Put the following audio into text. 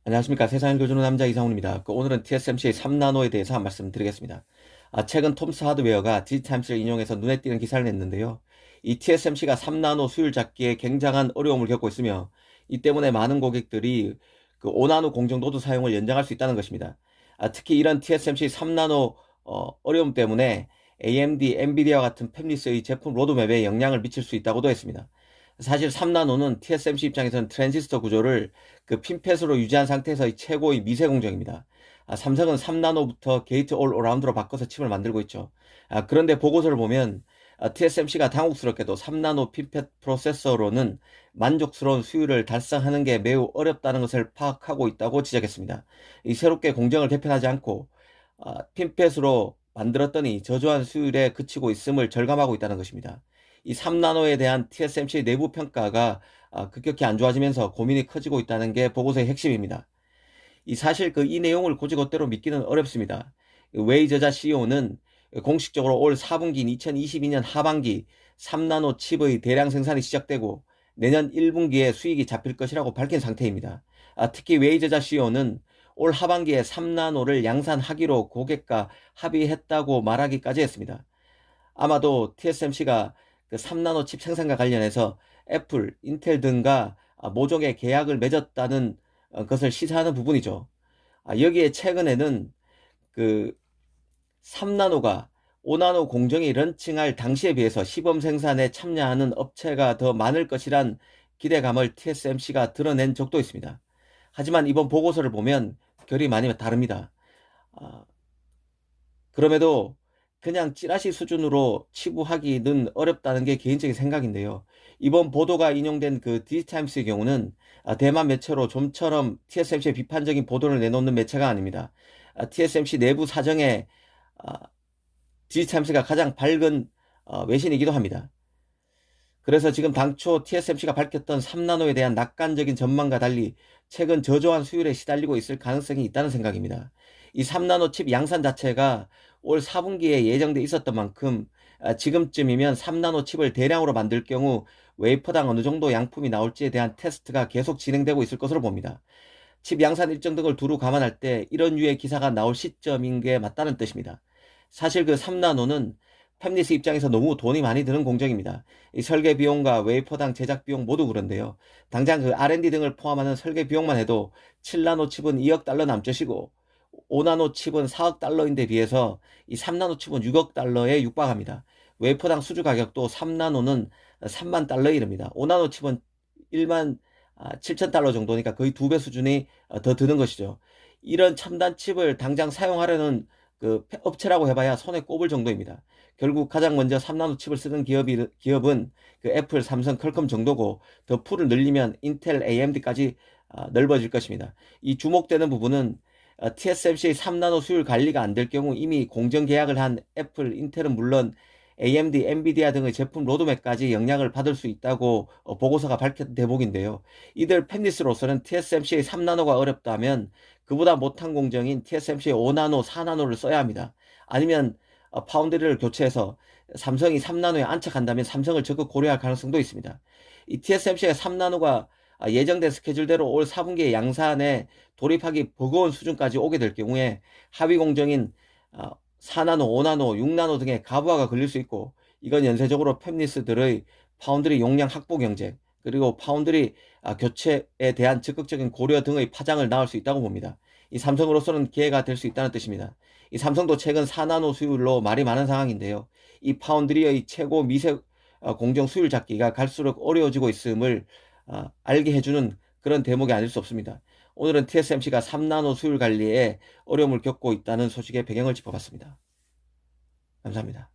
안녕하십니까. 세상을 교주는 남자 이상훈입니다. 오늘은 TSMC 3나노에 대해서 한 말씀 드리겠습니다. 최근 톰스 하드웨어가 디지타임스를 인용해서 눈에 띄는 기사를 냈는데요. 이 TSMC가 3나노 수율 잡기에 굉장한 어려움을 겪고 있으며 이 때문에 많은 고객들이 5나노 공정 노드 사용을 연장할 수 있다는 것입니다. 특히 이런 TSMC 3나노 어려움 때문에 AMD, 엔비디아와 같은 팹리스의 제품 로드맵에 영향을 미칠 수 있다고도 했습니다. 사실 3나노는 TSMC 입장에서는 트랜지스터 구조를 핀펫으로 유지한 상태에서의 최고의 미세 공정입니다. 삼성은 3나노부터 게이트 올 어라운드로 바꿔서 칩을 만들고 있죠. 그런데 보고서를 보면 TSMC가 당혹스럽게도 3나노 핀펫 프로세서로는 만족스러운 수율을 달성하는 게 매우 어렵다는 것을 파악하고 있다고 지적했습니다. 이 새롭게 공정을 개편하지 않고 핀펫으로 만들었더니 저조한 수율에 그치고 있음을 절감하고 있다는 것입니다. 이 3나노에 대한 TSMC 내부 평가가 급격히 안 좋아지면서 고민이 커지고 있다는 게 보고서의 핵심입니다. 사실 이 내용을 곧이곧대로 믿기는 어렵습니다. 웨이 저자 CEO는 공식적으로 올 4분기인 2022년 하반기 3나노 칩의 대량 생산이 시작되고 내년 1분기에 수익이 잡힐 것이라고 밝힌 상태입니다. 특히 웨이 저자 CEO는 올 하반기에 3나노를 양산하기로 고객과 합의했다고 말하기까지 했습니다. 아마도 TSMC가 3나노 칩 생산과 관련해서 애플, 인텔 등과 모종의 계약을 맺었다는 것을 시사하는 부분이죠. 여기에 최근에는 그 3나노가 5나노 공정이 런칭할 당시에 비해서 시범 생산에 참여하는 업체가 더 많을 것이란 기대감을 TSMC가 드러낸 적도 있습니다. 하지만 이번 보고서를 보면 결이 많이 다릅니다. 아, 그럼에도 그냥 찌라시 수준으로 치부하기는 어렵다는 게 개인적인 생각인데요. 이번 보도가 인용된 디지타임스의 경우는 대만 매체로 좀처럼 TSMC의 비판적인 보도를 내놓는 매체가 아닙니다. TSMC 내부 사정에 아, 디지타임스가 가장 밝은 외신이기도 합니다. 그래서 지금 당초 TSMC가 밝혔던 3나노에 대한 낙관적인 전망과 달리 최근 저조한 수율에 시달리고 있을 가능성이 있다는 생각입니다. 이 3나노 칩 양산 자체가 올 4분기에 예정돼 있었던 만큼 지금쯤이면 3나노 칩을 대량으로 만들 경우 웨이퍼당 어느 정도 양품이 나올지에 대한 테스트가 계속 진행되고 있을 것으로 봅니다. 칩 양산 일정 등을 두루 감안할 때 이런 류의 기사가 나올 시점인 게 맞다는 뜻입니다. 사실 3나노는 팹리스 입장에서 너무 돈이 많이 드는 공정입니다. 이 설계 비용과 웨이퍼당 제작 비용 모두 그런데요. 당장 R&D 등을 포함하는 설계 비용만 해도 7나노 칩은 2억 달러 남짓이고 5나노 칩은 4억 달러인데 비해서 이 3나노 칩은 6억 달러에 육박합니다. 웨이퍼당 수주 가격도 3나노는 3만 달러에 이릅니다. 5나노 칩은 1만 7천 달러 정도니까 거의 2배 수준이 더 드는 것이죠. 이런 첨단 칩을 당장 사용하려는 업체라고 해봐야 손에 꼽을 정도입니다. 결국 가장 먼저 3나노 칩을 쓰는 기업은 애플, 삼성, 퀄컴 정도고 더 풀을 늘리면 인텔, AMD까지 넓어질 것입니다. 이 주목되는 부분은 TSMC의 3나노 수율 관리가 안 될 경우 이미 공정 계약을 한 애플, 인텔은 물론 AMD, 엔비디아 등의 제품 로드맵까지 영향을 받을 수 있다고 보고서가 밝힌 대목인데요. 이들 팹리스로서는 TSMC의 3나노가 어렵다면 그보다 못한 공정인 TSMC의 5나노, 4나노를 써야 합니다. 아니면 파운드리를 교체해서 삼성이 3나노에 안착한다면 삼성을 적극 고려할 가능성도 있습니다. 이 TSMC의 3나노가 예정된 스케줄대로 올 4분기에 양산에 돌입하기 버거운 수준까지 오게 될 경우에 하위 공정인 4나노, 5나노, 6나노 등의 가부하가 걸릴 수 있고 이건 연쇄적으로 팹리스들의 파운드리 용량 확보 경쟁 그리고 파운드리 교체에 대한 적극적인 고려 등의 파장을 낳을 수 있다고 봅니다. 이 삼성으로서는 기회가 될 수 있다는 뜻입니다. 이 삼성도 최근 4나노 수율로 말이 많은 상황인데요. 이 파운드리의 최고 미세 공정 수율 잡기가 갈수록 어려워지고 있음을 알게 해주는 그런 대목이 아닐 수 없습니다. 오늘은 TSMC가 3나노 수율 관리에 어려움을 겪고 있다는 소식의 배경을 짚어봤습니다. 감사합니다.